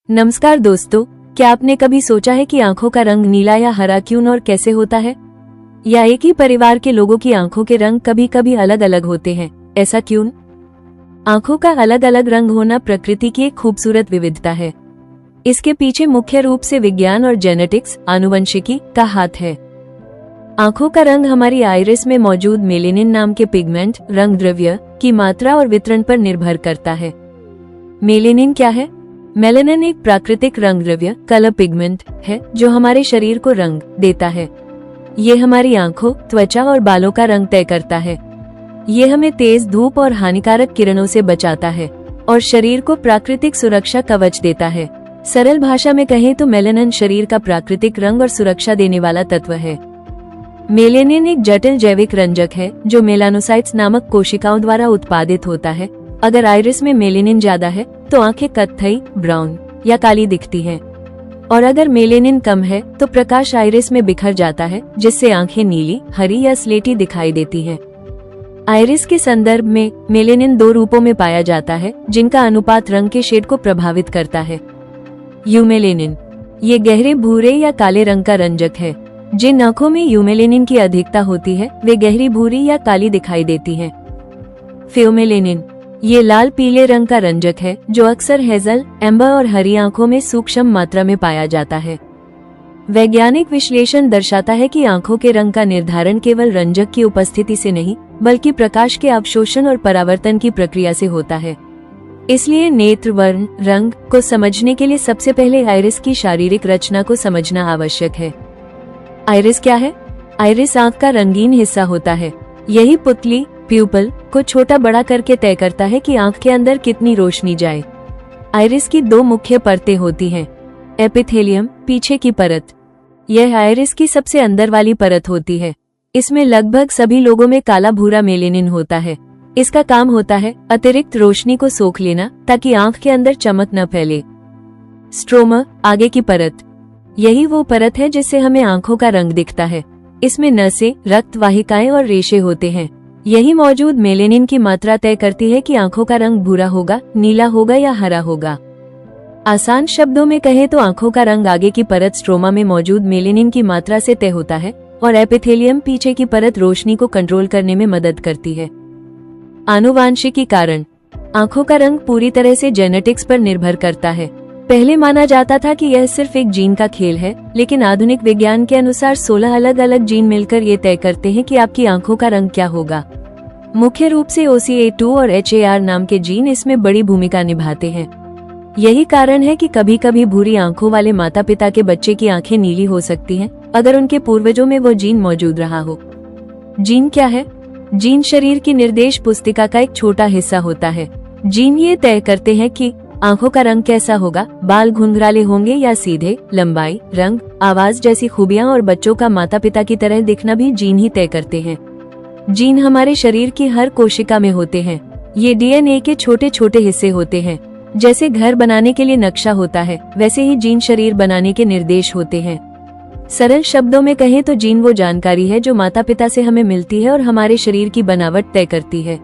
नमस्कार दोस्तों, क्या आपने कभी सोचा है कि आंखों का रंग नीला या हरा क्यों और कैसे होता है? या एक ही परिवार के लोगों की आंखों के रंग कभी कभी अलग अलग होते हैं, ऐसा क्यों? आंखों का अलग अलग रंग होना प्रकृति की एक खूबसूरत विविधता है। इसके पीछे मुख्य रूप से विज्ञान और जेनेटिक्स, आनुवंशिकी का हाथ है। आंखों का रंग हमारी आइरिस में मौजूद मेलेनिन नाम के पिगमेंट, रंग द्रव्य की मात्रा और वितरण पर निर्भर करता है। मेलेनिन क्या है? मेलानिन एक प्राकृतिक रंग द्रव्य, कलर पिगमेंट है जो हमारे शरीर को रंग देता है। ये हमारी आंखों, त्वचा और बालों का रंग तय करता है। ये हमें तेज धूप और हानिकारक किरणों से बचाता है और शरीर को प्राकृतिक सुरक्षा कवच देता है। सरल भाषा में कहें तो मेलानिन शरीर का प्राकृतिक रंग और सुरक्षा देने वाला तत्व है। मेलेनिन एक जटिल जैविक रंजक है जो मेलानोसाइट्स नामक कोशिकाओं द्वारा उत्पादित होता है। अगर आइरिस में मेलेनिन ज्यादा है तो आंखें कत्थई, ब्राउन या काली दिखती हैं, और अगर मेलेनिन कम है तो प्रकाश आइरिस में बिखर जाता है जिससे आंखें नीली, हरी या स्लेटी दिखाई देती हैं। आइरिस के संदर्भ में मेलेनिन दो रूपों में पाया जाता है जिनका अनुपात रंग के शेड को प्रभावित करता है। यूमेलेनिन, ये गहरे भूरे या काले रंग का रंजक है। जिन आंखों में यूमेलेनिन की अधिकता होती है वे गहरी भूरी या काली दिखाई देती हैं। फियोमेलेनिन, ये लाल पीले रंग का रंजक है जो अक्सर हेजल, एम्बर और हरी आंखों में सूक्ष्म मात्रा में पाया जाता है। वैज्ञानिक विश्लेषण दर्शाता है कि आंखों के रंग का निर्धारण केवल रंजक की उपस्थिति से नहीं बल्कि प्रकाश के अवशोषण और परावर्तन की प्रक्रिया से होता है। इसलिए नेत्र वर्ण रंग को समझने के लिए सबसे पहले आइरिस की शारीरिक रचना को समझना आवश्यक है। आइरिस क्या है? आइरिस आंख का रंगीन हिस्सा होता है। यही पुतली, प्यूपल को छोटा बड़ा करके तय करता है कि आंख के अंदर कितनी रोशनी जाए। आइरिस की दो मुख्य परतें होती हैं। एपिथेलियम, पीछे की परत, यह आइरिस की सबसे अंदर वाली परत होती है। इसमें लगभग सभी लोगों में काला भूरा मेलेनिन होता है। इसका काम होता है अतिरिक्त रोशनी को सोख लेना ताकि आंख के अंदर चमक न फैले। स्ट्रोमा, आगे की परत, यही वो परत है जिससे हमें आंखों का रंग दिखता है। इसमें नसें, रक्त वाहिकाएं और रेशे होते हैं। यही मौजूद मेलेनिन की मात्रा तय करती है कि आंखों का रंग भूरा होगा, नीला होगा या हरा होगा। आसान शब्दों में कहें तो आंखों का रंग आगे की परत स्ट्रोमा में मौजूद मेलेनिन की मात्रा से तय होता है और एपिथेलियम, पीछे की परत, रोशनी को कंट्रोल करने में मदद करती है। आनुवांशिकी कारण, आंखों का रंग पूरी तरह से जेनेटिक्स पर निर्भर करता है। पहले माना जाता था कि यह सिर्फ एक जीन का खेल है, लेकिन आधुनिक विज्ञान के अनुसार 16 अलग अलग जीन मिलकर ये तय करते हैं कि आपकी आंखों का रंग क्या होगा। मुख्य रूप से OCA2 और HAR नाम के जीन इसमें बड़ी भूमिका निभाते हैं। यही कारण है कि कभी कभी भूरी आंखों वाले माता पिता के बच्चे की आंखें नीली हो सकती हैं, अगर उनके पूर्वजों में वो जीन मौजूद रहा हो। जीन क्या है? जीन शरीर की निर्देश पुस्तिका का एक छोटा हिस्सा होता है। जीन ये तय करते हैं कि आंखों का रंग कैसा होगा, बाल घुंघराले होंगे या सीधे, लंबाई, रंग, आवाज जैसी खूबियां और बच्चों का माता पिता की तरह दिखना भी जीन ही तय करते हैं। जीन हमारे शरीर की हर कोशिका में होते हैं। ये DNA के छोटे छोटे हिस्से होते हैं। जैसे घर बनाने के लिए नक्शा होता है, वैसे ही जीन शरीर बनाने के निर्देश होते हैं। सरल शब्दों में कहें तो जीन वो जानकारी है जो माता पिता से हमें मिलती है और हमारे शरीर की बनावट तय करती है।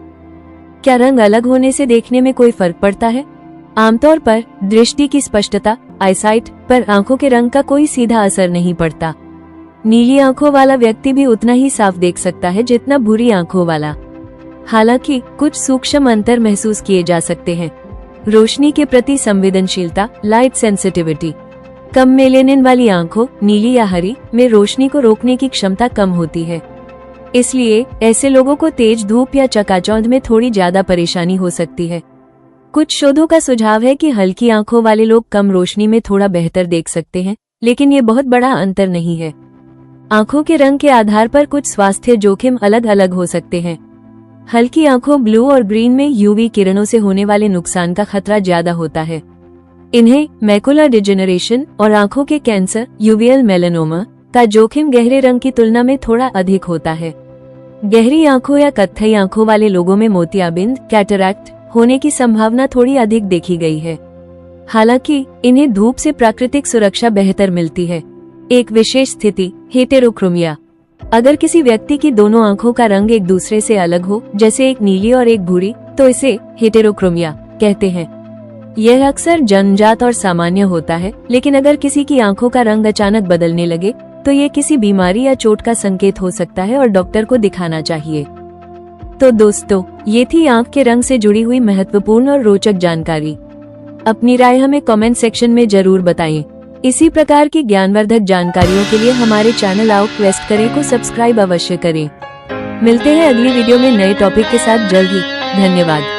क्या रंग अलग होने से देखने में कोई फर्क पड़ता है? आमतौर पर दृष्टि की स्पष्टता, आईसाइट पर आंखों के रंग का कोई सीधा असर नहीं पड़ता। नीली आंखों वाला व्यक्ति भी उतना ही साफ देख सकता है जितना भूरी आंखों वाला। हालांकि कुछ सूक्ष्म अंतर महसूस किए जा सकते हैं। रोशनी के प्रति संवेदनशीलता, लाइट सेंसिटिविटी, कम मेलेनिन वाली आंखों, नीली या हरी, में रोशनी को रोकने की क्षमता कम होती है। इसलिए ऐसे लोगों को तेज धूप या चकाचौंध में थोड़ी ज्यादा परेशानी हो सकती है। कुछ शोधों का सुझाव है कि हल्की आंखों वाले लोग कम रोशनी में थोड़ा बेहतर देख सकते हैं, लेकिन ये बहुत बड़ा अंतर नहीं है। आंखों के रंग के आधार पर कुछ स्वास्थ्य जोखिम अलग अलग हो सकते हैं। हल्की आंखों ब्लू और ग्रीन में UV किरणों से होने वाले नुकसान का खतरा ज्यादा होता है। इन्हें मैकुलर डिजेनरेशन और आंखों के कैंसर, यूवियल मेलानोमा का जोखिम गहरे रंग की तुलना में थोड़ा अधिक होता है। गहरी आंखों या कत्थई आंखों वाले लोगों में मोतियाबिंद, कैटरैक्ट होने की संभावना थोड़ी अधिक देखी गई है। हालांकि इन्हें धूप से प्राकृतिक सुरक्षा बेहतर मिलती है। एक विशेष स्थिति, हेटेरोक्रोमिया, अगर किसी व्यक्ति की दोनों आंखों का रंग एक दूसरे से अलग हो, जैसे एक नीली और एक भूरी, तो इसे हेटेरोक्रोमिया कहते हैं। यह अक्सर जन्मजात और सामान्य होता है, लेकिन अगर किसी की आंखों का रंग अचानक बदलने लगे तो ये किसी बीमारी या चोट का संकेत हो सकता है और डॉक्टर को दिखाना चाहिए। तो दोस्तों, ये थी आंख के रंग से जुड़ी हुई महत्वपूर्ण और रोचक जानकारी। अपनी राय हमें कमेंट सेक्शन में जरूर बताएं। इसी प्रकार की ज्ञानवर्धक जानकारियों के लिए हमारे चैनल आओ क्वेस्ट करें को सब्सक्राइब अवश्य करें। मिलते हैं अगली वीडियो में नए टॉपिक के साथ जल्द ही। धन्यवाद।